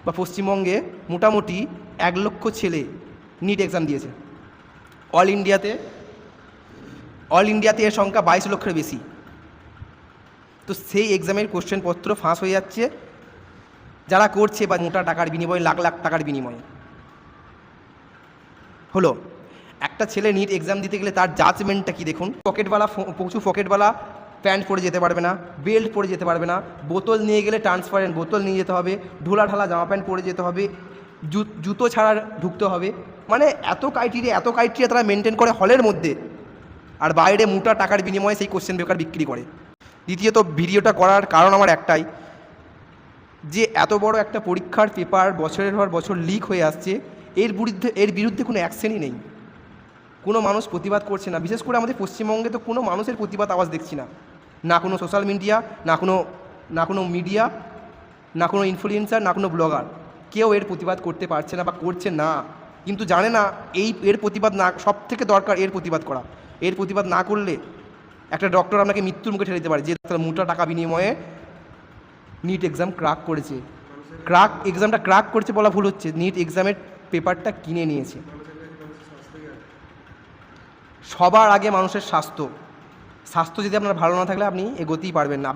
বা পশ্চিমবঙ্গে মোটামুটি 1 লক্ষ ছেলে নিট এক্সাম দিয়েছে। অল ইন্ডিয়াতে এর সংখ্যা 22 লক্ষের বেশি। তো সেই এক্সামের কোশ্চেনপত্র ফাঁস হয়ে যাচ্ছে যারা করছে, বা মোটা টাকার বিনিময়ে, লাখ লাখ টাকার বিনিময়ে। হলো একটা ছেলে নিট এক্সাম দিতে গেলে তার জাজমেন্টটা কি দেখুন। প্রচুর পকেটওয়ালা প্যান্ট পরে যেতে পারবে না, বেল্ট পরে যেতে পারবে না, বোতল নিয়ে গেলে ট্রান্সপারেন্ট বোতল নিয়ে যেতে হবে, ঢোলা ঢালা জামা প্যান্ট পরে যেতে হবে, জুতো ছাড়া ঢুকতে হবে। মানে এত ক্রাইটেরিয়া তারা মেনটেন করে হলের মধ্যে, আর বাইরে মোটা টাকার বিনিময়ে সেই কোশ্চেন পেপার বিক্রি করে। দ্বিতীয়ত, ভিডিওটা করার কারণ আমার একটাই, যে এত বড় একটা পরীক্ষার পেপার বছরের পর বছর লিক হয়ে আসছে, এর বিরুদ্ধে কোনো অ্যাকশনই নেই। কোনো মানুষ প্রতিবাদ করছে না। বিশেষ করে আমাদের পশ্চিমবঙ্গে তো কোনো মানুষের প্রতিবাদ আওয়াজ দেখছি না। না কোনো সোশ্যাল মিডিয়া, না কোনো মিডিয়া, না কোনো ইনফ্লুয়েন্সার, না কোনো ব্লগার, কেউ এর প্রতিবাদ করতে পারছে না বা করছে না। কিন্তু জানে না এর প্রতিবাদ না, সব থেকে দরকার এর প্রতিবাদ করা। এর প্রতিবাদ না করলে একটা ডক্টর আপনাকে মৃত্যুর মুখে ঠেলে দিতে পারে, যে তার মোটা টাকা বিনিময়ে নিট এক্সাম এক্সামটা ক্র্যাক করেছে বলা ভুল হচ্ছে, নিট এক্সামের পেপারটা কিনে নিয়েছে। সবার আগে মানুষের স্বাস্থ্য যদি আপনার ভালো না থাকলে আপনি এগোতেই পারবেন না।